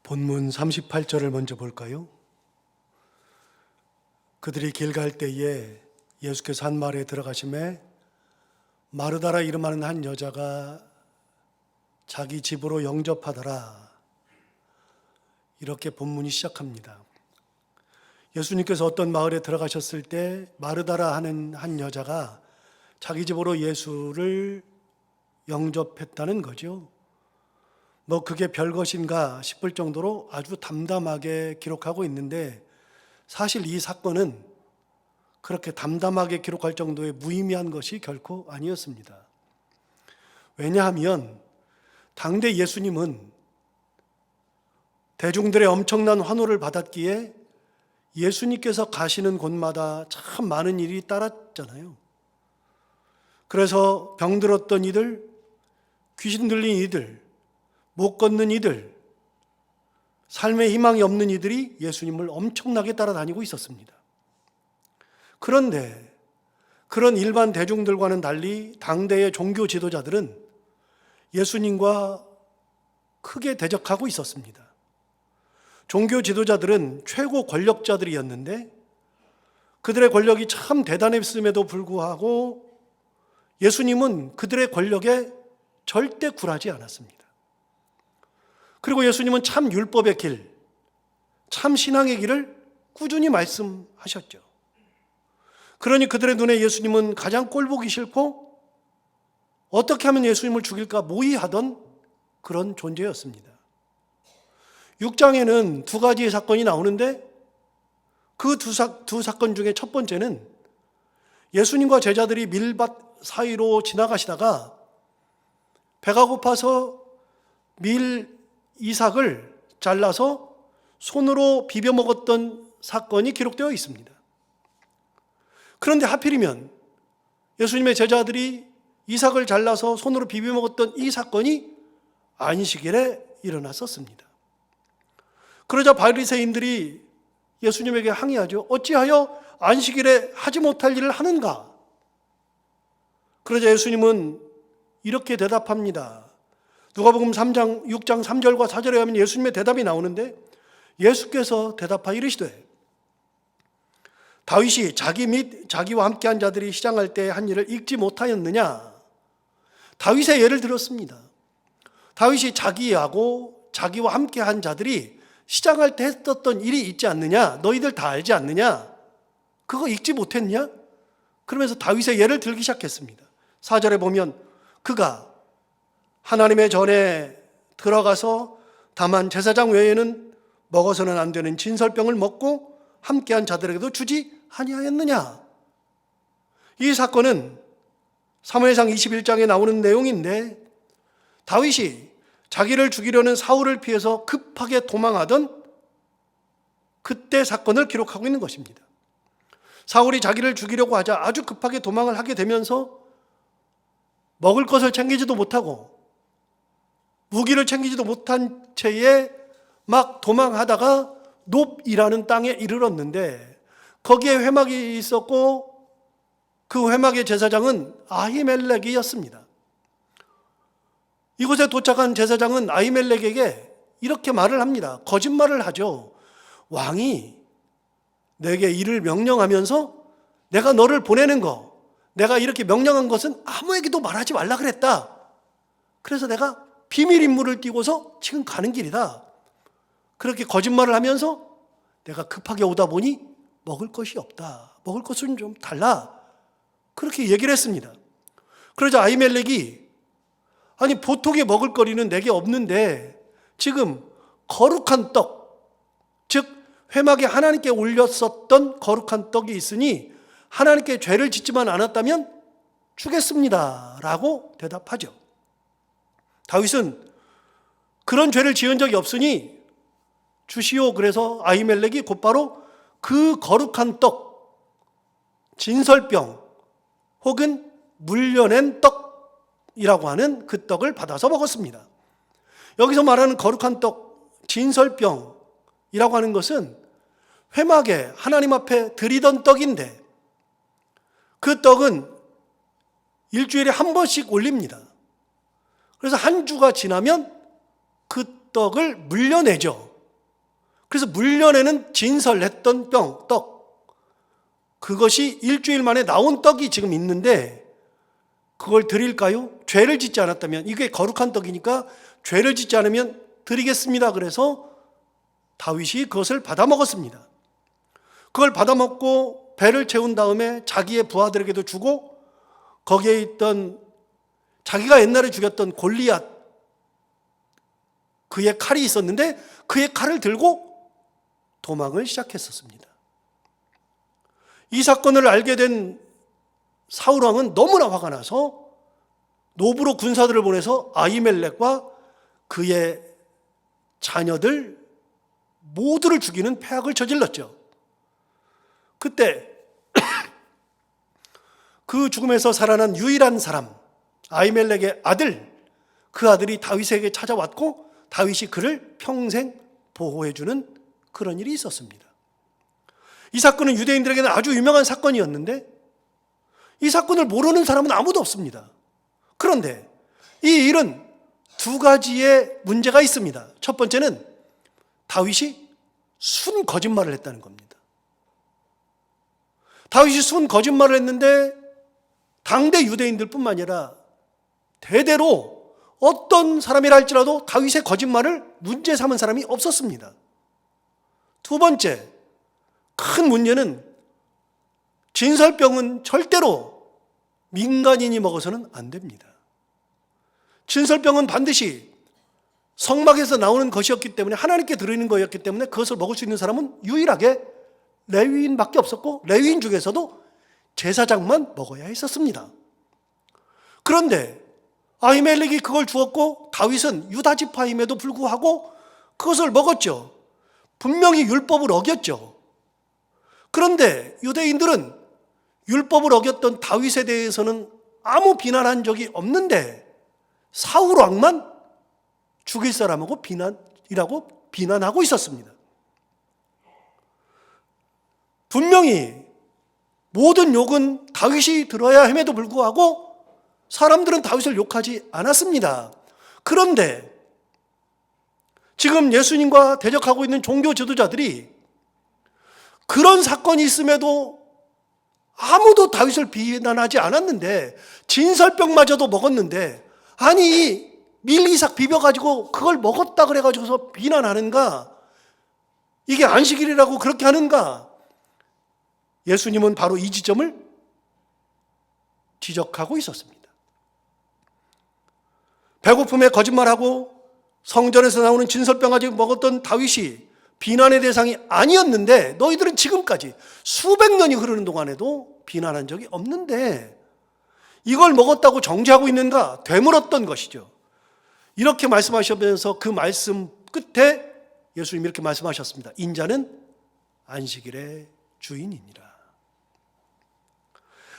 본문 38절을 먼저 볼까요? 그들이 길 갈 때에 예수께서 한 마을에 들어가심에 마르다라 이름하는 한 여자가 자기 집으로 영접하더라. 이렇게 본문이 시작합니다. 예수님께서 어떤 마을에 들어가셨을 때 마르다라 하는 한 여자가 자기 집으로 예수를 영접했다는 거죠. 뭐 그게 별것인가 싶을 정도로 아주 담담하게 기록하고 있는데, 사실 이 사건은 그렇게 담담하게 기록할 정도의 무의미한 것이 결코 아니었습니다. 왜냐하면 당대 예수님은 대중들의 엄청난 환호를 받았기에 예수님께서 가시는 곳마다 참 많은 일이 따랐잖아요. 그래서 병들었던 이들, 귀신 들린 이들, 못 걷는 이들, 삶의 희망이 없는 이들이 예수님을 엄청나게 따라다니고 있었습니다. 그런데 그런 일반 대중들과는 달리 당대의 종교 지도자들은 예수님과 크게 대적하고 있었습니다. 종교 지도자들은 최고 권력자들이었는데 그들의 권력이 참 대단했음에도 불구하고 예수님은 그들의 권력에 절대 굴하지 않았습니다. 그리고 예수님은 참 율법의 길, 참 신앙의 길을 꾸준히 말씀하셨죠. 그러니 그들의 눈에 예수님은 가장 꼴보기 싫고 어떻게 하면 예수님을 죽일까 모의하던 그런 존재였습니다. 6장에는 두 가지의 사건이 나오는데 그 두 사건 중에 첫 번째는 예수님과 제자들이 밀밭 사이로 지나가시다가 배가 고파서 밀 이삭을 잘라서 손으로 비벼 먹었던 사건이 기록되어 있습니다. 그런데 하필이면 예수님의 제자들이 이삭을 잘라서 손으로 비벼 먹었던 이 사건이 안식일에 일어났었습니다. 그러자 바리새인들이 예수님에게 항의하죠. 어찌하여 안식일에 하지 못할 일을 하는가? 그러자 예수님은 이렇게 대답합니다. 누가복음 6장 3절과 4절에 가면 예수님의 대답이 나오는데 예수께서 대답하여 이르시되 다윗이 자기 및 자기와 함께한 자들이 시장할 때 한 일을 읽지 못하였느냐? 다윗의 예를 들었습니다. 다윗이 자기하고 자기와 함께한 자들이 시장할 때 했었던 일이 있지 않느냐? 너희들 다 알지 않느냐? 그거 읽지 못했냐? 그러면서 다윗의 예를 들기 시작했습니다. 4절에 보면 그가 하나님의 전에 들어가서 다만 제사장 외에는 먹어서는 안 되는 진설병을 먹고 함께한 자들에게도 주지 아니하였느냐? 이 사건은 사무엘상 21장에 나오는 내용인데 다윗이 자기를 죽이려는 사울을 피해서 급하게 도망하던 그때 사건을 기록하고 있는 것입니다. 사울이 자기를 죽이려고 하자 아주 급하게 도망을 하게 되면서 먹을 것을 챙기지도 못하고 무기를 챙기지도 못한 채에 막 도망하다가 놉이라는 땅에 이르렀는데 거기에 회막이 있었고 그 회막의 제사장은 아히멜렉이었습니다. 이곳에 도착한 제사장은 아히멜렉에게 이렇게 말을 합니다. 거짓말을 하죠. 왕이 내게 일을 명령하면서 내가 너를 보내는 거, 내가 이렇게 명령한 것은 아무에게도 말하지 말라 그랬다. 그래서 내가 비밀 임무를 띠고서 지금 가는 길이다. 그렇게 거짓말을 하면서 내가 급하게 오다 보니 먹을 것이 없다. 먹을 것은 좀 달라. 그렇게 얘기를 했습니다. 그러자 아히멜렉이 아니 보통의 먹을거리는 내게 없는데 지금 거룩한 떡, 즉 회막에 하나님께 올렸었던 거룩한 떡이 있으니 하나님께 죄를 짓지만 않았다면 주겠습니다 라고 대답하죠. 다윗은 그런 죄를 지은 적이 없으니 주시오. 그래서 아히멜렉이 곧바로 그 거룩한 떡, 진설병 혹은 물려낸 떡이라고 하는 그 떡을 받아서 먹었습니다. 여기서 말하는 거룩한 떡, 진설병이라고 하는 것은 회막에 하나님 앞에 드리던 떡인데 그 떡은 일주일에 한 번씩 올립니다. 그래서 한 주가 지나면 그 떡을 물려내죠. 그래서 물려내는 진설했던 떡, 그것이 일주일 만에 나온 떡이 지금 있는데 그걸 드릴까요? 죄를 짓지 않았다면, 이게 거룩한 떡이니까 죄를 짓지 않으면 드리겠습니다. 그래서 다윗이 그것을 받아 먹었습니다. 그걸 받아 먹고 배를 채운 다음에 자기의 부하들에게도 주고, 거기에 있던 자기가 옛날에 죽였던 골리앗, 그의 칼이 있었는데 그의 칼을 들고 도망을 시작했었습니다. 이 사건을 알게 된 사울왕은 너무나 화가 나서 노브로 군사들을 보내서 아히멜렉과 그의 자녀들 모두를 죽이는 패악을 저질렀죠. 그때 그 죽음에서 살아난 유일한 사람, 아히멜렉의 아들, 그 아들이 다윗에게 찾아왔고 다윗이 그를 평생 보호해주는 그런 일이 있었습니다. 이 사건은 유대인들에게는 아주 유명한 사건이었는데 이 사건을 모르는 사람은 아무도 없습니다. 그런데 이 일은 두 가지의 문제가 있습니다. 첫 번째는 다윗이 순 거짓말을 했다는 겁니다. 다윗이 순 거짓말을 했는데 당대 유대인들뿐만 아니라 대대로 어떤 사람이라 할지라도 다윗의 거짓말을 문제 삼은 사람이 없었습니다. 두 번째, 큰 문제는 진설병은 절대로 민간인이 먹어서는 안 됩니다. 진설병은 반드시 성막에서 나오는 것이었기 때문에, 하나님께 드리는 것이었기 때문에 그것을 먹을 수 있는 사람은 유일하게 레위인밖에 없었고, 레위인 중에서도 제사장만 먹어야 했었습니다. 그런데 아히멜렉이 그걸 주었고 다윗은 유다 지파임에도 불구하고 그것을 먹었죠. 분명히 율법을 어겼죠. 그런데 유대인들은 율법을 어겼던 다윗에 대해서는 아무 비난한 적이 없는데 사울 왕만 죽일 사람하고 비난하고 있었습니다. 분명히 모든 욕은 다윗이 들어야 함에도 불구하고 사람들은 다윗을 욕하지 않았습니다. 그런데 지금 예수님과 대적하고 있는 종교 지도자들이 그런 사건이 있음에도 아무도 다윗을 비난하지 않았는데, 진설병마저도 먹었는데, 아니 밀리삭 비벼가지고 그걸 먹었다 그래가지고서 비난하는가? 이게 안식일이라고 그렇게 하는가? 예수님은 바로 이 지점을 지적하고 있었습니다. 배고픔에 거짓말하고 성전에서 나오는 진설병 가지고 먹었던 다윗이 비난의 대상이 아니었는데, 너희들은 지금까지 수백 년이 흐르는 동안에도 비난한 적이 없는데 이걸 먹었다고 정죄하고 있는가? 되물었던 것이죠. 이렇게 말씀하시면서 그 말씀 끝에 예수님이 이렇게 말씀하셨습니다. 인자는 안식일의 주인이니라.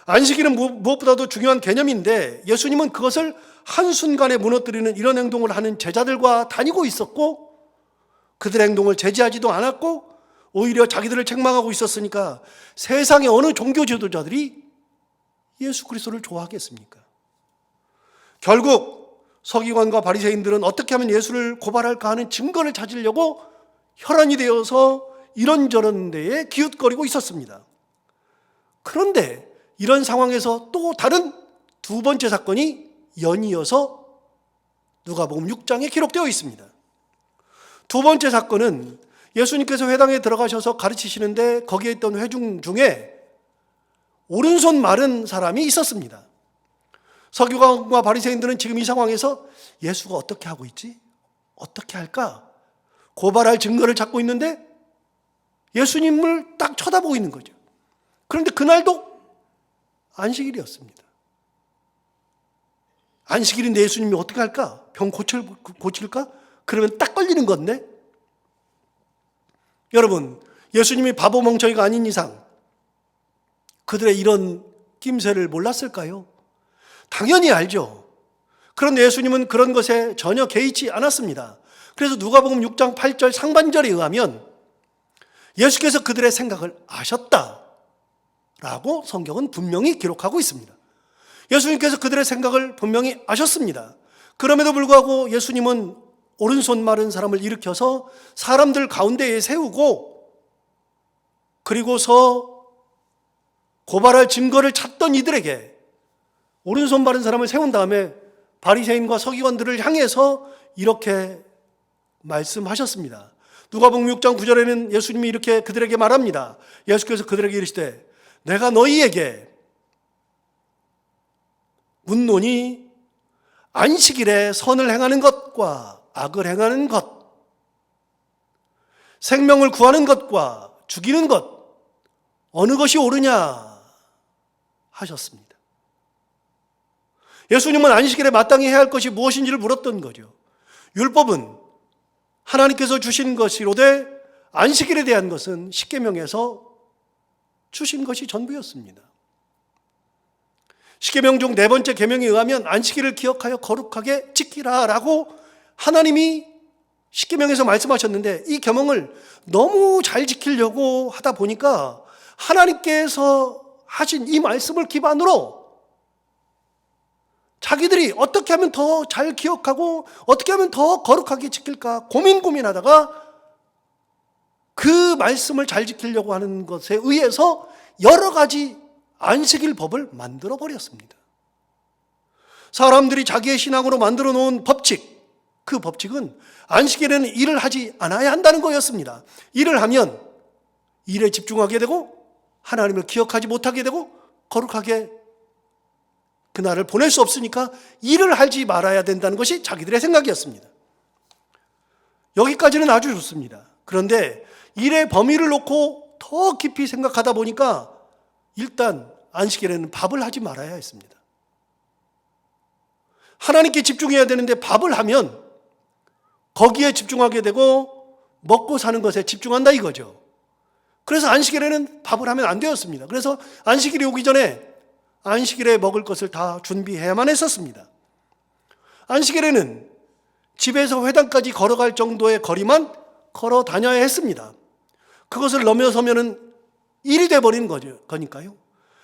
안식일은 무엇보다도 중요한 개념인데 예수님은 그것을 한순간에 무너뜨리는 이런 행동을 하는 제자들과 다니고 있었고, 그들의 행동을 제지하지도 않았고 오히려 자기들을 책망하고 있었으니까 세상의 어느 종교 지도자들이 예수 그리스도를 좋아하겠습니까? 결국 서기관과 바리새인들은 어떻게 하면 예수를 고발할까 하는 증거를 찾으려고 혈안이 되어서 이런저런 데에 기웃거리고 있었습니다. 그런데 이런 상황에서 또 다른 두 번째 사건이 연이어서 누가복음 6장에 기록되어 있습니다. 두 번째 사건은 예수님께서 회당에 들어가셔서 가르치시는데 거기에 있던 회중 중에 오른손 마른 사람이 있었습니다. 서기관과 바리새인들은 지금 이 상황에서 예수가 어떻게 하고 있지? 어떻게 할까? 고발할 증거를 찾고 있는데 예수님을 딱 쳐다보고 있는 거죠. 그런데 그날도 안식일이었습니다. 안식일인데 예수님이 어떻게 할까? 병 고칠까? 그러면 딱 걸리는 건데, 여러분, 예수님이 바보 멍청이가 아닌 이상 그들의 이런 낌새를 몰랐을까요? 당연히 알죠. 그런데 예수님은 그런 것에 전혀 개의치 않았습니다. 그래서 누가복음 6장 8절 상반절에 의하면 예수께서 그들의 생각을 아셨다라고 성경은 분명히 기록하고 있습니다. 예수님께서 그들의 생각을 분명히 아셨습니다. 그럼에도 불구하고 예수님은 오른손 마른 사람을 일으켜서 사람들 가운데에 세우고 그리고서 고발할 증거를 찾던 이들에게 오른손 마른 사람을 세운 다음에 바리새인과 서기관들을 향해서 이렇게 말씀하셨습니다. 누가복음 6장 9절에는 예수님이 이렇게 그들에게 말합니다. 예수께서 그들에게 이르시되 내가 너희에게 묻노니 안식일에 선을 행하는 것과 악을 행하는 것, 생명을 구하는 것과 죽이는 것 어느 것이 옳으냐 하셨습니다. 예수님은 안식일에 마땅히 해야 할 것이 무엇인지를 물었던 거죠. 율법은 하나님께서 주신 것이로되 안식일에 대한 것은 십계명에서 주신 것이 전부였습니다. 십계명 중 네 번째 계명에 의하면 안식일을 기억하여 거룩하게 지키라라고 하나님이 십계명에서 말씀하셨는데 이 계명을 너무 잘 지키려고 하다 보니까 하나님께서 하신 이 말씀을 기반으로 자기들이 어떻게 하면 더 잘 기억하고 어떻게 하면 더 거룩하게 지킬까 고민하다가 그 말씀을 잘 지키려고 하는 것에 의해서 여러 가지 안식일 법을 만들어 버렸습니다. 사람들이 자기의 신앙으로 만들어 놓은 법칙, 그 법칙은 안식일에는 일을 하지 않아야 한다는 거였습니다. 일을 하면 일에 집중하게 되고 하나님을 기억하지 못하게 되고 거룩하게 그날을 보낼 수 없으니까 일을 하지 말아야 된다는 것이 자기들의 생각이었습니다. 여기까지는 아주 좋습니다. 그런데 일의 범위를 놓고 더 깊이 생각하다 보니까 일단 안식일에는 밥을 하지 말아야 했습니다. 하나님께 집중해야 되는데 밥을 하면 거기에 집중하게 되고 먹고 사는 것에 집중한다 이거죠. 그래서 안식일에는 밥을 하면 안 되었습니다. 그래서 안식일이 오기 전에 안식일에 먹을 것을 다 준비해야만 했었습니다. 안식일에는 집에서 회당까지 걸어갈 정도의 거리만 걸어 다녀야 했습니다. 그것을 넘어서면은 일이 돼버리는 거니까요.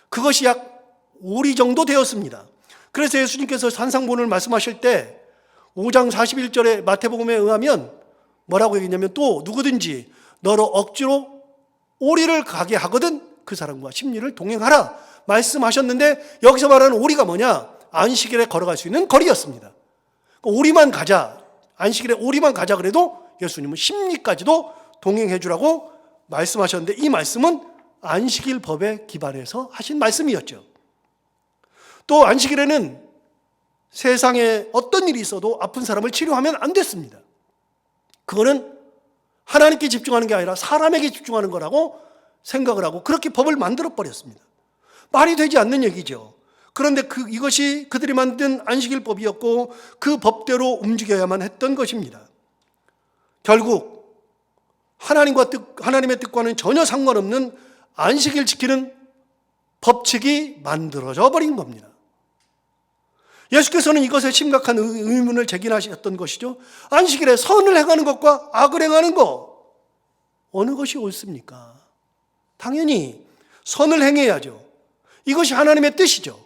그것이 약 5리 정도 되었습니다. 그래서 예수님께서 산상본을 말씀하실 때 5장 41절에 마태복음에 의하면 뭐라고 얘기했냐면 또 누구든지 너로 억지로 오리를 가게 하거든 그 사람과 십리를 동행하라 말씀하셨는데 여기서 말하는 오리가 뭐냐? 안식일에 걸어갈 수 있는 거리였습니다. 오리만 가자, 안식일에 오리만 가자 그래도 예수님은 십리까지도 동행해 주라고 말씀하셨는데 이 말씀은 안식일 법에 기반해서 하신 말씀이었죠. 또 안식일에는 세상에 어떤 일이 있어도 아픈 사람을 치료하면 안 됐습니다. 그거는 하나님께 집중하는 게 아니라 사람에게 집중하는 거라고 생각을 하고 그렇게 법을 만들어 버렸습니다. 말이 되지 않는 얘기죠. 그런데 이것이 그들이 만든 안식일법이었고 그 법대로 움직여야만 했던 것입니다. 결국 하나님의 뜻과는 전혀 상관없는 안식일 지키는 법칙이 만들어져 버린 겁니다. 예수께서는 이것에 심각한 의문을 제기하셨던 것이죠. 안식일에 선을 행하는 것과 악을 행하는 것 어느 것이 옳습니까? 당연히 선을 행해야죠. 이것이 하나님의 뜻이죠.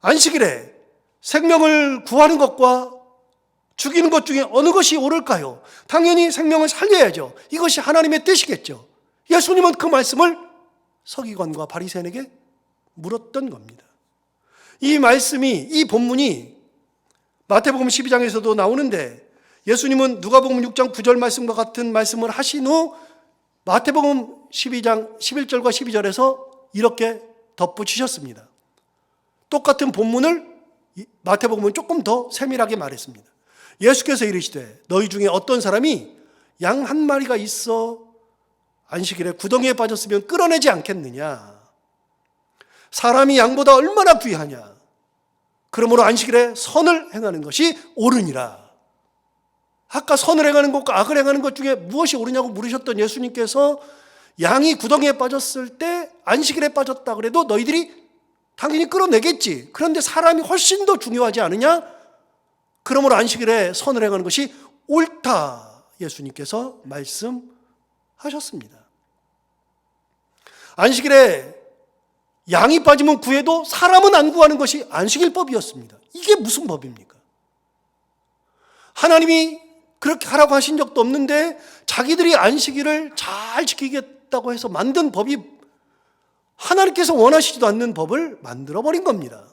안식일에 생명을 구하는 것과 죽이는 것 중에 어느 것이 옳을까요? 당연히 생명을 살려야죠. 이것이 하나님의 뜻이겠죠. 예수님은 그 말씀을 서기관과 바리새인에게 물었던 겁니다. 이 말씀이, 이 본문이 마태복음 12장에서도 나오는데 예수님은 누가복음 6장 9절 말씀과 같은 말씀을 하신 후 마태복음 12장 11절과 12절에서 이렇게 덧붙이셨습니다. 똑같은 본문을 마태복음은 조금 더 세밀하게 말했습니다. 예수께서 이르시되 너희 중에 어떤 사람이 양 한 마리가 있어 안식일에 구덩이에 빠졌으면 끌어내지 않겠느냐. 사람이 양보다 얼마나 귀하냐. 그러므로 안식일에 선을 행하는 것이 옳으니라. 아까 선을 행하는 것과 악을 행하는 것 중에 무엇이 옳으냐고 물으셨던 예수님께서 양이 구덩이에 빠졌을 때 안식일에 빠졌다 그래도 너희들이 당연히 끌어내겠지. 그런데 사람이 훨씬 더 중요하지 않으냐? 그러므로 안식일에 선을 행하는 것이 옳다. 예수님께서 말씀하셨습니다. 안식일에 양이 빠지면 구해도 사람은 안 구하는 것이 안식일법이었습니다. 이게 무슨 법입니까? 하나님이 그렇게 하라고 하신 적도 없는데 자기들이 안식일을 잘 지키겠다고 해서 만든 법이 하나님께서 원하시지도 않는 법을 만들어버린 겁니다.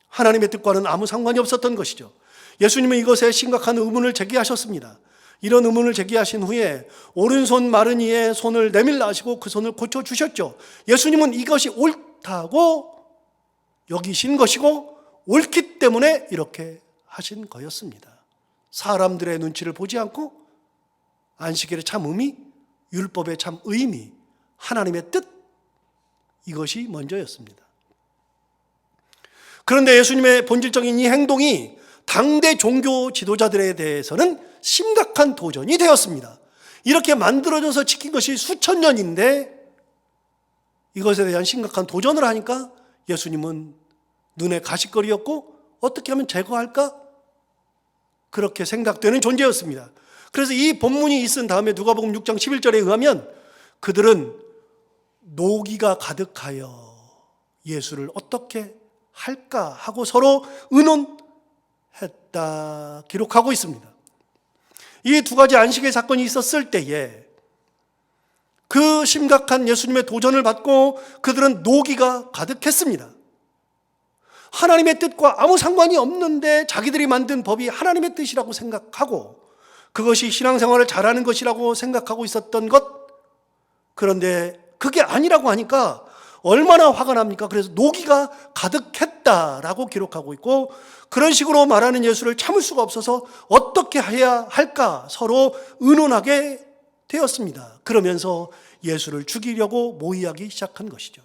하나님의 뜻과는 아무 상관이 없었던 것이죠. 예수님은 이것에 심각한 의문을 제기하셨습니다. 이런 의문을 제기하신 후에 오른손 마른 이의 손을 내밀라 하시고 그 손을 고쳐주셨죠. 예수님은 이것이 옳다고 여기신 것이고 옳기 때문에 이렇게 하신 거였습니다. 사람들의 눈치를 보지 않고 안식일의 참 의미, 율법의 참 의미, 하나님의 뜻, 이것이 먼저였습니다. 그런데 예수님의 본질적인 이 행동이 당대 종교 지도자들에 대해서는 심각한 도전이 되었습니다. 이렇게 만들어져서 지킨 것이 수천 년인데 이것에 대한 심각한 도전을 하니까 예수님은 눈에 가시거리였고 어떻게 하면 제거할까? 그렇게 생각되는 존재였습니다. 그래서 이 본문이 있은 다음에 누가복음 6장 11절에 의하면 그들은 노기가 가득하여 예수를 어떻게 할까 하고 서로 의논했다 기록하고 있습니다. 이 두 가지 안식의 사건이 있었을 때에 그 심각한 예수님의 도전을 받고 그들은 노기가 가득했습니다. 하나님의 뜻과 아무 상관이 없는데 자기들이 만든 법이 하나님의 뜻이라고 생각하고 그것이 신앙생활을 잘하는 것이라고 생각하고 있었던 것, 그런데 그게 아니라고 하니까 얼마나 화가 납니까? 그래서 노기가 가득했다라고 기록하고 있고 그런 식으로 말하는 예수를 참을 수가 없어서 어떻게 해야 할까 서로 의논하게 되었습니다. 그러면서 예수를 죽이려고 모의하기 시작한 것이죠.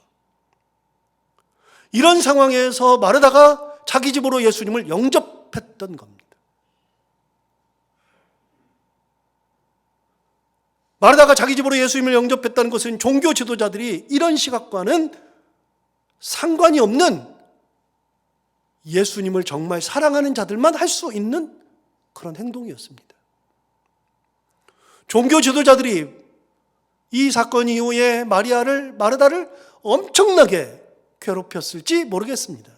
이런 상황에서 마르다가 자기 집으로 예수님을 영접했던 겁니다. 마르다가 자기 집으로 예수님을 영접했다는 것은 종교 지도자들이 이런 시각과는 상관이 없는 예수님을 정말 사랑하는 자들만 할 수 있는 그런 행동이었습니다. 종교 지도자들이 이 사건 이후에 마르다를 엄청나게 괴롭혔을지 모르겠습니다.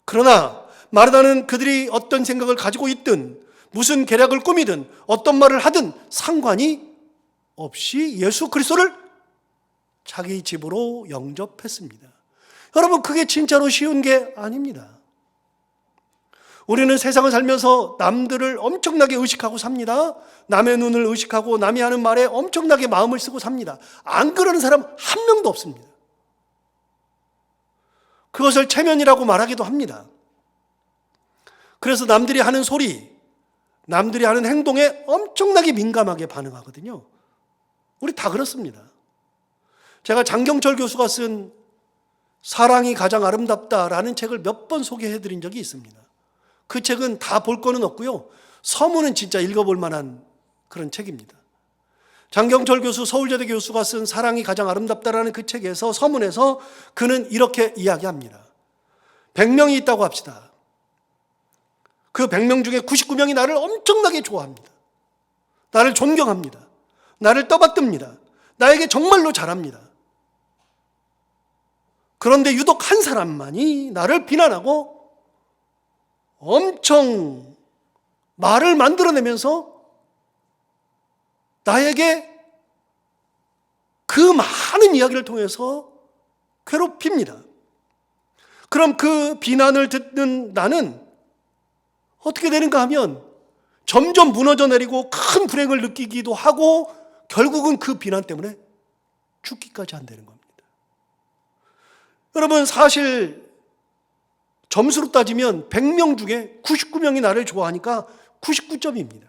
그러나 마르다는 그들이 어떤 생각을 가지고 있든 무슨 계략을 꾸미든 어떤 말을 하든 상관이 없이 예수 그리스도를 자기 집으로 영접했습니다. 여러분, 그게 진짜로 쉬운 게 아닙니다. 우리는 세상을 살면서 남들을 엄청나게 의식하고 삽니다. 남의 눈을 의식하고 남이 하는 말에 엄청나게 마음을 쓰고 삽니다. 안 그러는 사람 한 명도 없습니다. 그것을 체면이라고 말하기도 합니다. 그래서 남들이 하는 소리, 남들이 하는 행동에 엄청나게 민감하게 반응하거든요. 우리 다 그렇습니다. 제가 장경철 교수가 쓴 사랑이 가장 아름답다라는 책을 몇 번 소개해드린 적이 있습니다. 그 책은 다 볼 거는 없고요. 서문은 진짜 읽어볼 만한 그런 책입니다. 장경철 교수, 서울여대 교수가 쓴 사랑이 가장 아름답다라는 그 책에서 서문에서 그는 이렇게 이야기합니다. 100명이 있다고 합시다. 그 100명 중에 99명이 나를 엄청나게 좋아합니다. 나를 존경합니다. 나를 떠받듭니다. 나에게 정말로 잘합니다. 그런데 유독 한 사람만이 나를 비난하고 엄청 말을 만들어내면서 나에게 그 많은 이야기를 통해서 괴롭힙니다. 그럼 그 비난을 듣는 나는 어떻게 되는가 하면 점점 무너져 내리고 큰 불행을 느끼기도 하고 결국은 그 비난 때문에 죽기까지 한다는 겁니다. 여러분, 사실 점수로 따지면 100명 중에 99명이 나를 좋아하니까 99점입니다.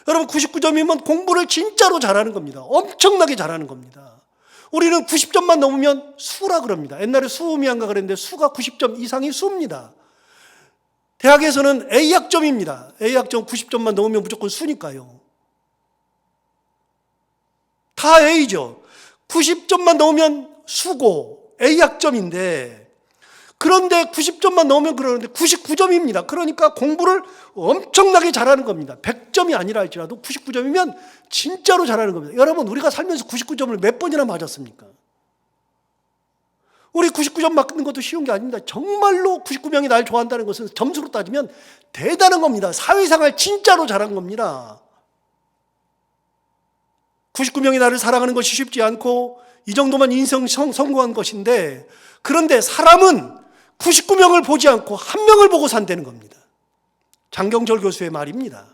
여러분, 99점이면 공부를 진짜로 잘하는 겁니다. 엄청나게 잘하는 겁니다. 우리는 90점만 넘으면 수라 그럽니다. 옛날에 수음이한가 그랬는데 수가 90점 이상이 수입니다. 대학에서는 A학점입니다. A학점 90점만 넘으면 무조건 수니까요. 다 A죠. 90점만 넘으면 수고 A학점인데, 그런데 90점만 넘으면 그러는데 99점입니다. 그러니까 공부를 엄청나게 잘하는 겁니다. 100점이 아니라 할지라도 99점이면 진짜로 잘하는 겁니다. 여러분, 우리가 살면서 99점을 몇 번이나 맞았습니까? 우리 99점 맞는 것도 쉬운 게 아닙니다. 정말로 99명이 날 좋아한다는 것은 점수로 따지면 대단한 겁니다. 사회생활 진짜로 잘한 겁니다. 99명이 나를 사랑하는 것이 쉽지 않고 이 정도만 인생 성공한 것인데, 그런데 사람은 99명을 보지 않고 한 명을 보고 산다는 겁니다. 장경철 교수의 말입니다.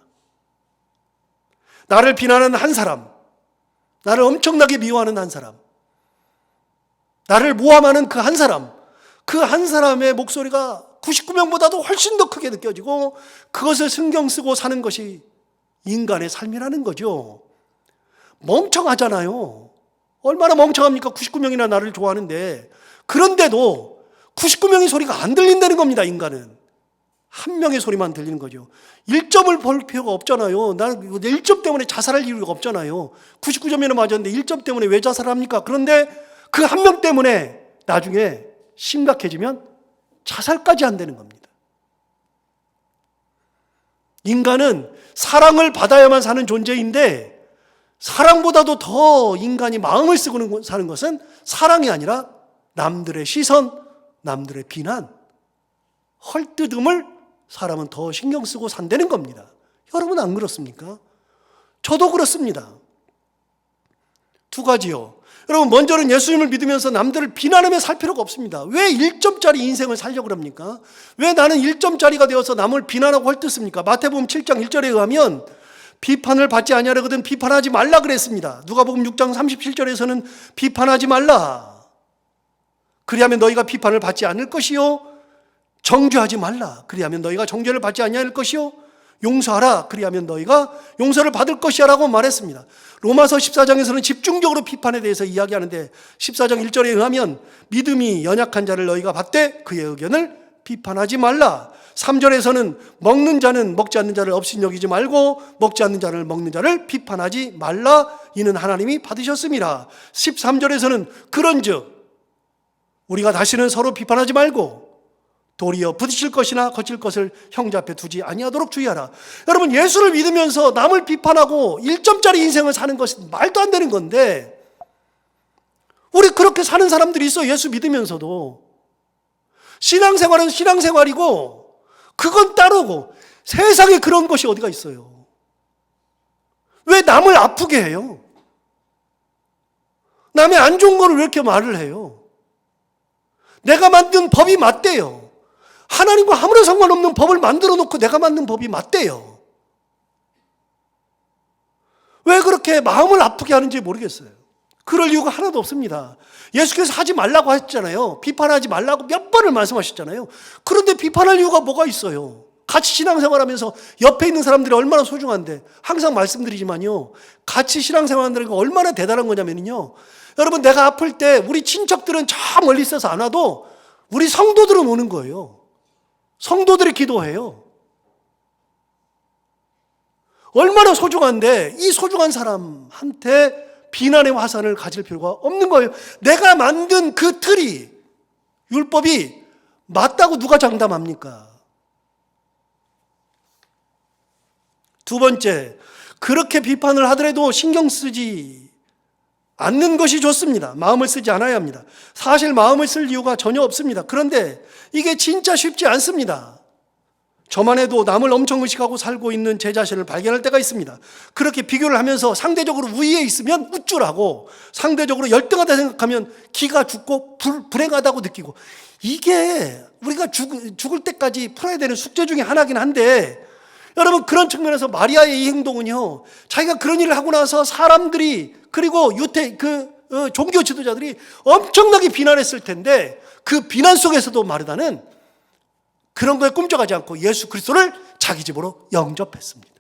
나를 비난하는 한 사람, 나를 엄청나게 미워하는 한 사람, 나를 모함하는 그 한 사람, 그 한 사람의 목소리가 99명보다도 훨씬 더 크게 느껴지고 그것을 신경 쓰고 사는 것이 인간의 삶이라는 거죠. 멍청하잖아요. 얼마나 멍청합니까? 99명이나 나를 좋아하는데. 그런데도 99명의 소리가 안 들린다는 겁니다. 인간은 한 명의 소리만 들리는 거죠. 1점을 볼 필요가 없잖아요. 나는 1점 때문에 자살할 이유가 없잖아요. 99점이나 맞았는데 1점 때문에 왜 자살합니까? 그런데 그 한 명 때문에 나중에 심각해지면 자살까지 한다는 겁니다. 인간은 사랑을 받아야만 사는 존재인데, 사랑보다도 더 인간이 마음을 쓰고 사는 것은 사랑이 아니라 남들의 시선, 남들의 비난, 헐뜯음을 사람은 더 신경 쓰고 산다는 겁니다. 여러분 안 그렇습니까? 저도 그렇습니다. 두 가지요. 여러분, 먼저는 예수님을 믿으면서 남들을 비난하며 살 필요가 없습니다. 왜 1점짜리 인생을 살려고 합니까? 왜 나는 1점짜리가 되어서 남을 비난하고 헐뜯습니까? 마태복음 7장 1절에 의하면 비판을 받지 아니하려거든 비판하지 말라 그랬습니다. 누가복음 6장 37절에서는 비판하지 말라. 그리하면 너희가 비판을 받지 않을 것이요. 정죄하지 말라. 그리하면 너희가 정죄를 받지 아니할 것이요. 용서하라. 그리하면 너희가 용서를 받을 것이야 라고 말했습니다. 로마서 14장에서는 집중적으로 비판에 대해서 이야기하는데 14장 1절에 의하면 믿음이 연약한 자를 너희가 받되 그의 의견을 비판하지 말라. 3절에서는 먹는 자는 먹지 않는 자를 없인 여기지 말고 먹지 않는 자를 먹는 자를 비판하지 말라. 이는 하나님이 받으셨음이라. 13절에서는 그런즉 우리가 다시는 서로 비판하지 말고 도리어 부딪힐 것이나 거칠 것을 형제 앞에 두지 아니하도록 주의하라. 여러분, 예수를 믿으면서 남을 비판하고 1점짜리 인생을 사는 것은 말도 안 되는 건데, 우리 그렇게 사는 사람들이 있어. 예수 믿으면서도. 신앙생활은 신앙생활이고 그건 따르고, 세상에 그런 것이 어디가 있어요. 왜 남을 아프게 해요? 남의 안 좋은 거를 왜 이렇게 말을 해요? 내가 만든 법이 맞대요. 하나님과 아무런 상관없는 법을 만들어 놓고 내가 만든 법이 맞대요. 왜 그렇게 마음을 아프게 하는지 모르겠어요. 그럴 이유가 하나도 없습니다. 예수께서 하지 말라고 하셨잖아요. 비판하지 말라고 몇 번을 말씀하셨잖아요. 그런데 비판할 이유가 뭐가 있어요? 같이 신앙생활하면서 옆에 있는 사람들이 얼마나 소중한데, 항상 말씀드리지만요, 같이 신앙생활하는 게 얼마나 대단한 거냐면요, 여러분, 내가 아플 때 우리 친척들은 저 멀리 있어서 안 와도 우리 성도들은 오는 거예요. 성도들이 기도해요. 얼마나 소중한데 이 소중한 사람한테 비난의 화살을 가질 필요가 없는 거예요. 내가 만든 그 틀이, 율법이 맞다고 누가 장담합니까? 두 번째, 그렇게 비판을 하더라도 신경 쓰지 않는 것이 좋습니다. 마음을 쓰지 않아야 합니다. 사실 마음을 쓸 이유가 전혀 없습니다. 그런데 이게 진짜 쉽지 않습니다. 저만 해도 남을 엄청 의식하고 살고 있는 제 자신을 발견할 때가 있습니다. 그렇게 비교를 하면서 상대적으로 우위에 있으면 우쭐하고 상대적으로 열등하다 생각하면 기가 죽고 불행하다고 느끼고, 이게 우리가 죽을 때까지 풀어야 되는 숙제 중에 하나긴 한데, 여러분, 그런 측면에서 마리아의 이 행동은요, 자기가 그런 일을 하고 나서 사람들이, 그리고 종교 지도자들이 엄청나게 비난했을 텐데, 그 비난 속에서도 마르다는 그런 거에 꿈쩍하지 않고 예수 그리스도를 자기 집으로 영접했습니다.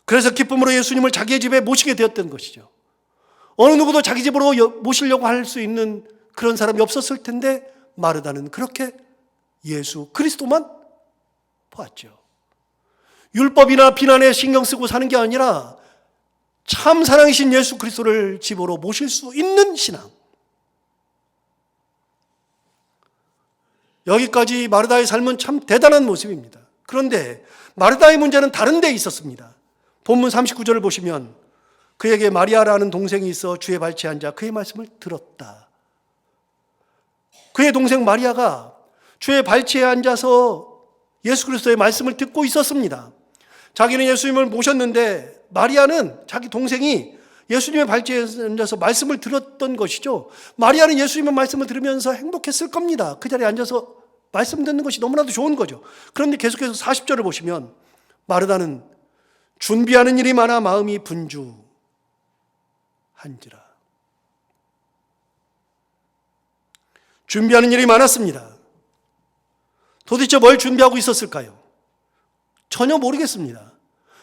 그래서 기쁨으로 예수님을 자기의 집에 모시게 되었던 것이죠. 어느 누구도 자기 집으로 모시려고 할 수 있는 그런 사람이 없었을 텐데, 마르다는 그렇게 예수 그리스도만 보았죠. 율법이나 비난에 신경 쓰고 사는 게 아니라 참 사랑이신 예수 그리스도를 집으로 모실 수 있는 신앙. 여기까지 마르다의 삶은 참 대단한 모습입니다. 그런데 마르다의 문제는 다른 데 있었습니다. 본문 39절을 보시면 그에게 마리아라는 동생이 있어 주의 발치에 앉아 그의 말씀을 들었다. 그의 동생 마리아가 주의 발치에 앉아서 예수 그리스도의 말씀을 듣고 있었습니다. 자기는 예수님을 모셨는데 마리아는 자기 동생이 예수님의 발치에 앉아서 말씀을 들었던 것이죠. 마리아는 예수님의 말씀을 들으면서 행복했을 겁니다. 그 자리에 앉아서 말씀 듣는 것이 너무나도 좋은 거죠. 그런데 계속해서 40절을 보시면 마르다는 준비하는 일이 많아 마음이 분주한지라. 준비하는 일이 많았습니다. 도대체 뭘 준비하고 있었을까요? 전혀 모르겠습니다.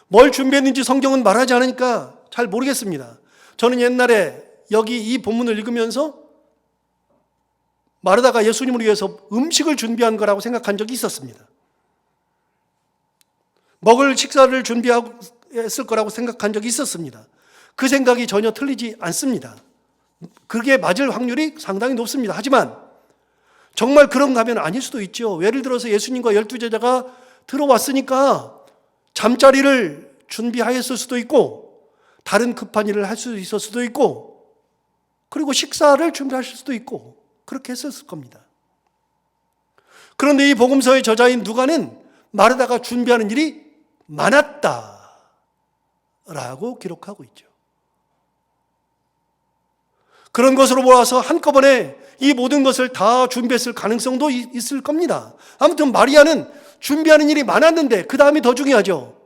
뭘 준비했는지 성경은 말하지 않으니까 잘 모르겠습니다. 저는 옛날에 여기 이 본문을 읽으면서 마르다가 예수님을 위해서 음식을 준비한 거라고 생각한 적이 있었습니다. 먹을 식사를 준비했을 거라고 생각한 적이 있었습니다. 그 생각이 전혀 틀리지 않습니다. 그게 맞을 확률이 상당히 높습니다. 하지만 정말 그런가 하면 아닐 수도 있죠. 예를 들어서 예수님과 12제자가 들어왔으니까 잠자리를 준비하였을 수도 있고 다른 급한 일을 할 수 있을 수도 있고 그리고 식사를 준비하실 수도 있고 그렇게 했었을 겁니다. 그런데 이 복음서의 저자인 누가는 마르다가 준비하는 일이 많았다라고 기록하고 있죠. 그런 것으로 보아서 한꺼번에 이 모든 것을 다 준비했을 가능성도 있을 겁니다. 아무튼 마리아는 준비하는 일이 많았는데 그 다음이 더 중요하죠.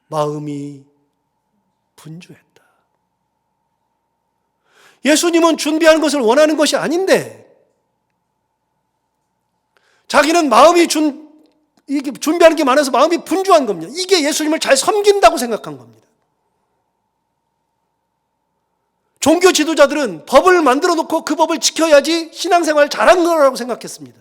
마음이 분주했다. 예수님은 준비하는 것을 원하는 것이 아닌데 자기는 마음이 이게 준비하는 게 많아서 마음이 분주한 겁니다. 이게 예수님을 잘 섬긴다고 생각한 겁니다. 종교 지도자들은 법을 만들어 놓고 그 법을 지켜야지 신앙생활을 잘한 거라고 생각했습니다.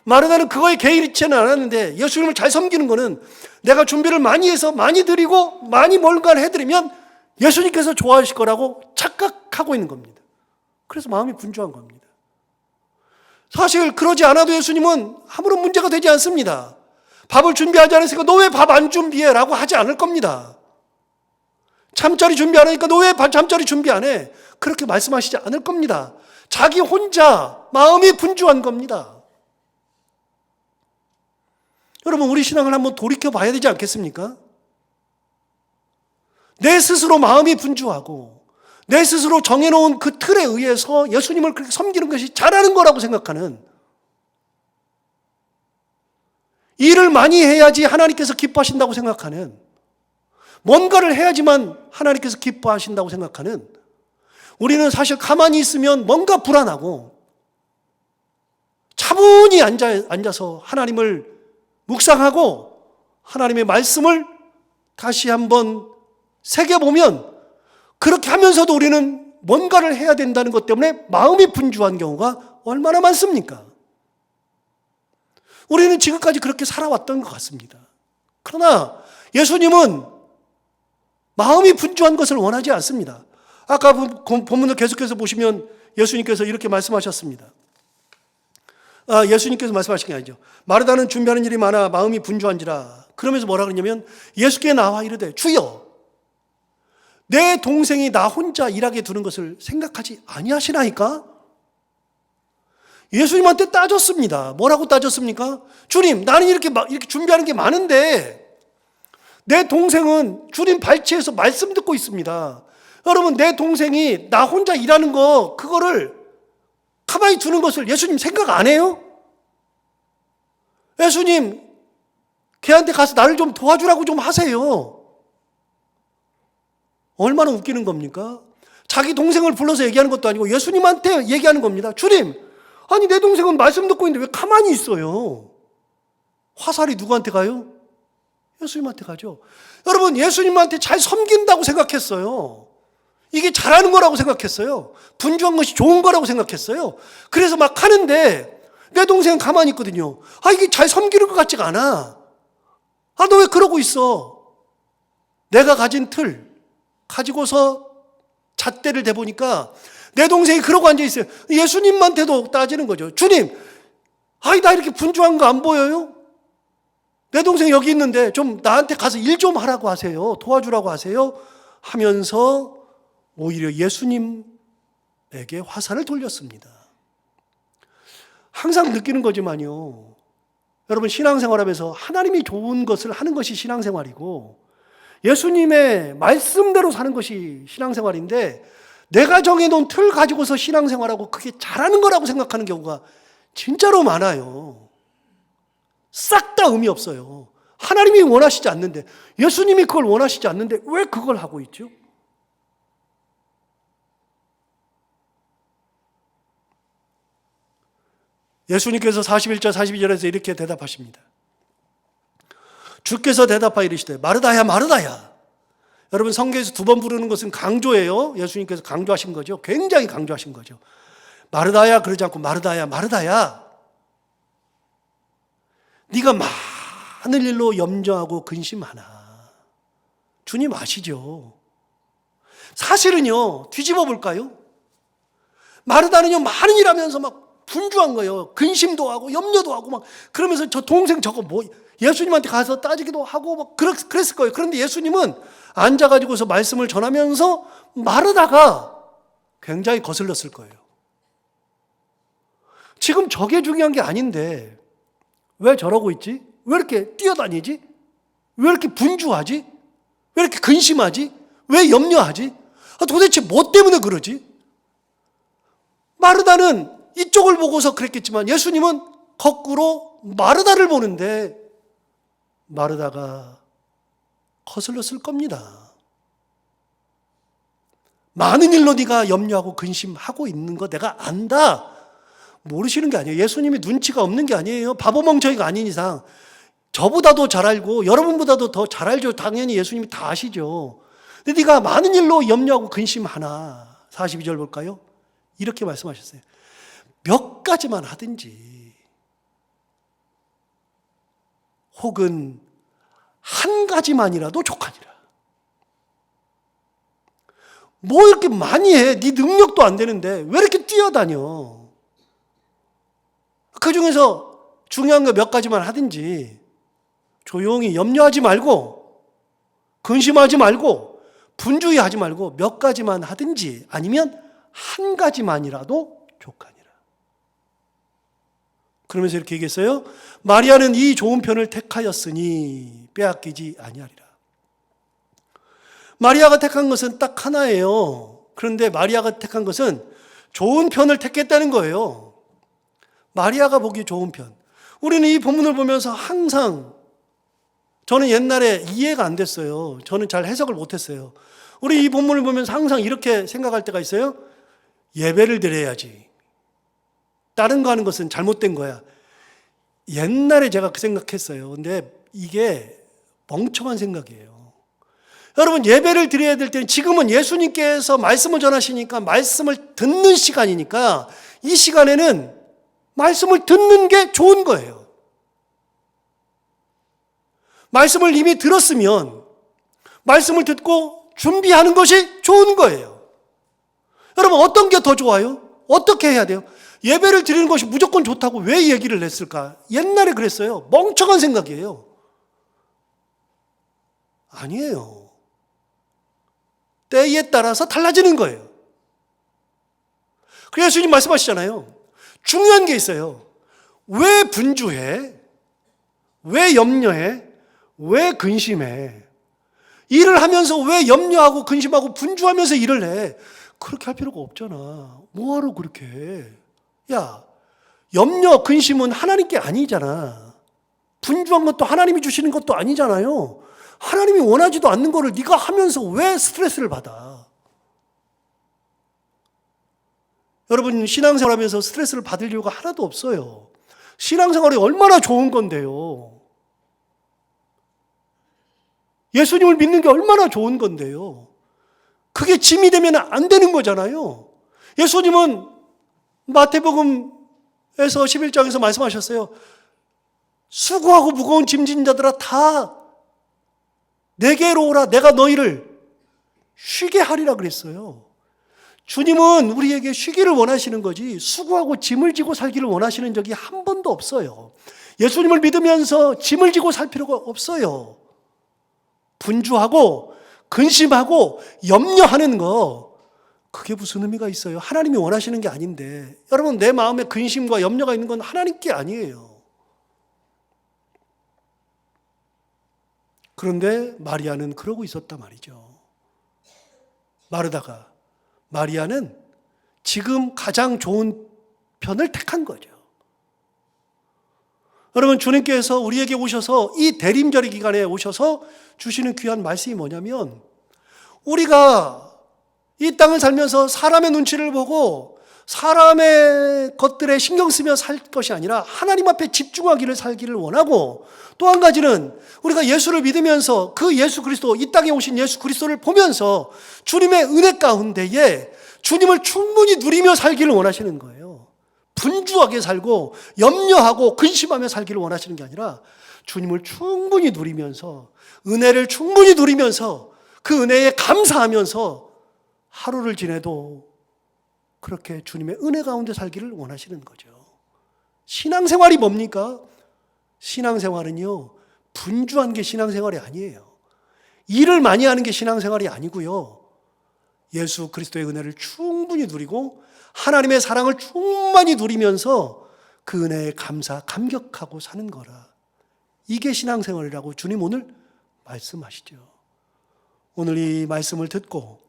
마르다는 그거에 개의치는 않았는데 예수님을 잘 섬기는 거는 내가 준비를 많이 해서 많이 드리고 많이 뭔가를 해드리면 예수님께서 좋아하실 거라고 착각하고 있는 겁니다. 그래서 마음이 분주한 겁니다. 사실 그러지 않아도 예수님은 아무런 문제가 되지 않습니다. 밥을 준비하지 않았으니까 너 왜 밥 안 준비해? 라고 하지 않을 겁니다. 잠자리 준비 안 하니까 너 왜 잠자리 준비 안 해? 그렇게 말씀하시지 않을 겁니다. 자기 혼자 마음이 분주한 겁니다. 여러분 우리 신앙을 한번 돌이켜 봐야 되지 않겠습니까? 내 스스로 마음이 분주하고 내 스스로 정해놓은 그 틀에 의해서 예수님을 그렇게 섬기는 것이 잘하는 거라고 생각하는 일을 많이 해야지 하나님께서 기뻐하신다고 생각하는 뭔가를 해야지만 하나님께서 기뻐하신다고 생각하는 우리는 사실 가만히 있으면 뭔가 불안하고 차분히 앉아서 하나님을 묵상하고 하나님의 말씀을 다시 한번 새겨보면 그렇게 하면서도 우리는 뭔가를 해야 된다는 것 때문에 마음이 분주한 경우가 얼마나 많습니까? 우리는 지금까지 그렇게 살아왔던 것 같습니다. 그러나 예수님은 마음이 분주한 것을 원하지 않습니다. 아까 본문을 계속해서 보시면 예수님께서 이렇게 말씀하셨습니다. 예수님께서 말씀하신 게 아니죠. 마르다는 준비하는 일이 많아 마음이 분주한지라. 그러면서 뭐라 그러냐면 예수께 나와 이르되 주여 내 동생이 나 혼자 일하게 두는 것을 생각하지 아니하시나이까? 예수님한테 따졌습니다. 뭐라고 따졌습니까? 주님, 나는 이렇게 준비하는 게 많은데 내 동생은 주님 발치에서 말씀 듣고 있습니다. 여러분, 내 동생이 나 혼자 일하는 거 그거를 가만히 두는 것을 예수님 생각 안 해요? 예수님, 걔한테 가서 나를 좀 도와주라고 좀 하세요. 얼마나 웃기는 겁니까? 자기 동생을 불러서 얘기하는 것도 아니고 예수님한테 얘기하는 겁니다. 주님, 아니 내 동생은 말씀 듣고 있는데 왜 가만히 있어요? 화살이 누구한테 가요? 예수님한테 가죠. 여러분, 예수님한테 잘 섬긴다고 생각했어요. 이게 잘하는 거라고 생각했어요. 분주한 것이 좋은 거라고 생각했어요. 그래서 막 하는데 내 동생은 가만히 있거든요. 이게 잘 섬기는 것 같지가 않아. 너 왜 그러고 있어? 내가 가진 틀 가지고서 잣대를 대보니까 내 동생이 그러고 앉아있어요. 예수님한테도 따지는 거죠. 주님, 나 이렇게 분주한 거 안 보여요? 내 동생 여기 있는데 좀 나한테 가서 일 좀 하라고 하세요. 도와주라고 하세요. 하면서 오히려 예수님에게 화살을 돌렸습니다. 항상 느끼는 거지만요. 여러분 신앙생활하면서 하나님이 좋은 것을 하는 것이 신앙생활이고 예수님의 말씀대로 사는 것이 신앙생활인데 내가 정해놓은 틀 가지고서 신앙생활하고 그게 잘하는 거라고 생각하는 경우가 진짜로 많아요. 싹 다 의미 없어요. 하나님이 원하시지 않는데 예수님이 그걸 원하시지 않는데 왜 그걸 하고 있죠? 예수님께서 41절 42절에서 이렇게 대답하십니다. 주께서 대답하여 이르시되 마르다야 마르다야. 여러분 성경에서 두 번 부르는 것은 강조예요. 예수님께서 강조하신 거죠. 굉장히 강조하신 거죠. 마르다야 그러지 않고 마르다야 마르다야. 네가 많은 일로 염려하고 근심하나. 주님 아시죠? 사실은요. 뒤집어 볼까요? 마르다는요. 많은 일 하면서 막 분주한 거예요. 근심도 하고 염려도 하고 막 그러면서 저 동생 저거 뭐 예수님한테 가서 따지기도 하고 막 그랬을 거예요. 그런데 예수님은 앉아가지고서 말씀을 전하면서 마르다가 굉장히 거슬렸을 거예요. 지금 저게 중요한 게 아닌데 왜 저러고 있지? 왜 이렇게 뛰어다니지? 왜 이렇게 분주하지? 왜 이렇게 근심하지? 왜 염려하지? 도대체 뭐 때문에 그러지? 마르다는 이쪽을 보고서 그랬겠지만 예수님은 거꾸로 마르다를 보는데 마르다가 거슬렸을 겁니다. 많은 일로 네가 염려하고 근심하고 있는 거 내가 안다. 모르시는 게 아니에요. 예수님이 눈치가 없는 게 아니에요. 바보 멍청이가 아닌 이상 저보다도 잘 알고 여러분보다도 더 잘 알죠. 당연히 예수님이 다 아시죠. 근데 네가 많은 일로 염려하고 근심하나. 42절 볼까요? 이렇게 말씀하셨어요. 몇 가지만 하든지 혹은 한 가지만이라도 족하니라. 뭐 이렇게 많이 해? 네 능력도 안 되는데 왜 이렇게 뛰어다녀? 그 중에서 중요한 거 몇 가지만 하든지 조용히 염려하지 말고 근심하지 말고 분주해하지 말고 몇 가지만 하든지 아니면 한 가지만이라도 족하니라. 그러면서 이렇게 얘기했어요. 마리아는 이 좋은 편을 택하였으니 빼앗기지 아니하리라. 마리아가 택한 것은 딱 하나예요. 그런데 마리아가 택한 것은 좋은 편을 택했다는 거예요. 마리아가 보기 좋은 편. 우리는 이 본문을 보면서 항상 저는 옛날에 이해가 안 됐어요. 저는 잘 해석을 못했어요. 우리 이 본문을 보면서 항상 이렇게 생각할 때가 있어요. 예배를 드려야지. 다른 거 하는 것은 잘못된 거야. 옛날에 제가 그 생각했어요. 근데 이게 멍청한 생각이에요. 여러분 예배를 드려야 될 때는 지금은 예수님께서 말씀을 전하시니까 말씀을 듣는 시간이니까 이 시간에는 말씀을 듣는 게 좋은 거예요. 말씀을 이미 들었으면 말씀을 듣고 준비하는 것이 좋은 거예요. 여러분 어떤 게 더 좋아요? 어떻게 해야 돼요? 예배를 드리는 것이 무조건 좋다고 왜 얘기를 했을까? 옛날에 그랬어요. 멍청한 생각이에요. 아니에요. 때에 따라서 달라지는 거예요. 그래서 예수님 말씀하시잖아요. 중요한 게 있어요. 왜 분주해? 왜 염려해? 왜 근심해? 일을 하면서 왜 염려하고 근심하고 분주하면서 일을 해? 그렇게 할 필요가 없잖아. 뭐하러 그렇게 해? 야, 염려, 근심은 하나님께 아니잖아. 분주한 것도 하나님이 주시는 것도 아니잖아요. 하나님이 원하지도 않는 거를 네가 하면서 왜 스트레스를 받아? 여러분 신앙생활하면서 스트레스를 받을 이유가 하나도 없어요. 신앙생활이 얼마나 좋은 건데요. 예수님을 믿는 게 얼마나 좋은 건데요. 그게 짐이 되면 안 되는 거잖아요. 예수님은 마태복음에서 11장에서 말씀하셨어요. 수고하고 무거운 짐진 자들아 다 내게로 오라. 내가 너희를 쉬게 하리라 그랬어요. 주님은 우리에게 쉬기를 원하시는 거지 수고하고 짐을 지고 살기를 원하시는 적이 한 번도 없어요. 예수님을 믿으면서 짐을 지고 살 필요가 없어요. 분주하고 근심하고 염려하는 거, 그게 무슨 의미가 있어요? 하나님이 원하시는 게 아닌데. 여러분, 내 마음에 근심과 염려가 있는 건 하나님께 아니에요. 그런데 마리아는 그러고 있었단 말이죠. 마르다가, 마리아는 지금 가장 좋은 편을 택한 거죠. 여러분, 주님께서 우리에게 오셔서 이 대림절의 기간에 오셔서 주시는 귀한 말씀이 뭐냐면, 우리가 이 땅을 살면서 사람의 눈치를 보고 사람의 것들에 신경 쓰며 살 것이 아니라 하나님 앞에 집중하기를 살기를 원하고, 또 한 가지는 우리가 예수를 믿으면서 그 예수 그리스도, 이 땅에 오신 예수 그리스도를 보면서 주님의 은혜 가운데에 주님을 충분히 누리며 살기를 원하시는 거예요. 분주하게 살고 염려하고 근심하며 살기를 원하시는 게 아니라 주님을 충분히 누리면서, 은혜를 충분히 누리면서 그 은혜에 감사하면서 하루를 지내도 그렇게 주님의 은혜 가운데 살기를 원하시는 거죠. 신앙생활이 뭡니까? 신앙생활은요, 분주한 게 신앙생활이 아니에요. 일을 많이 하는 게 신앙생활이 아니고요, 예수 그리스도의 은혜를 충분히 누리고 하나님의 사랑을 충만히 누리면서 그 은혜에 감격하고 사는 거라. 이게 신앙생활이라고 주님 오늘 말씀하시죠. 오늘 이 말씀을 듣고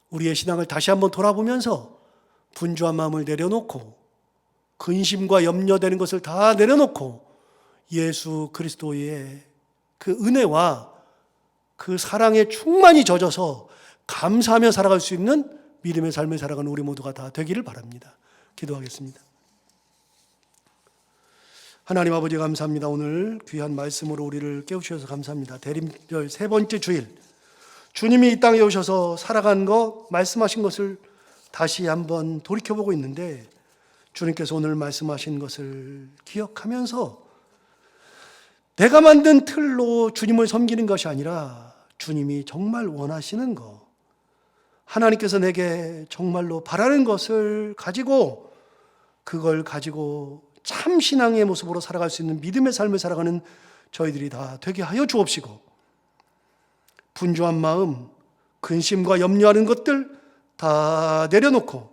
우리의 신앙을 다시 한번 돌아보면서 분주한 마음을 내려놓고 근심과 염려되는 것을 다 내려놓고 예수 그리스도의 그 은혜와 그 사랑에 충만히 젖어서 감사하며 살아갈 수 있는 믿음의 삶을 살아가는 우리 모두가 다 되기를 바랍니다. 기도하겠습니다. 하나님 아버지, 감사합니다. 오늘 귀한 말씀으로 우리를 깨우치셔서 감사합니다. 대림절 세 번째 주일, 주님이 이 땅에 오셔서 살아간 것, 말씀하신 것을 다시 한번 돌이켜보고 있는데, 주님께서 오늘 말씀하신 것을 기억하면서 내가 만든 틀로 주님을 섬기는 것이 아니라 주님이 정말 원하시는 것, 하나님께서 내게 정말로 바라는 것을 가지고, 그걸 가지고 참 신앙의 모습으로 살아갈 수 있는 믿음의 삶을 살아가는 저희들이 다 되게 하여 주옵시고, 분주한 마음, 근심과 염려하는 것들 다 내려놓고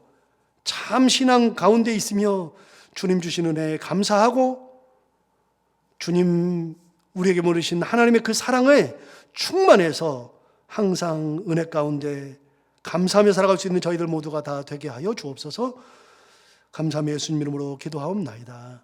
참 신앙 가운데 있으며 주님 주신 은혜에 감사하고 주님 우리에게 모르신 하나님의 그 사랑에 충만해서 항상 은혜 가운데 감사하며 살아갈 수 있는 저희들 모두가 다 되게 하여 주옵소서. 감사하며 예수님 이름으로 기도하옵나이다.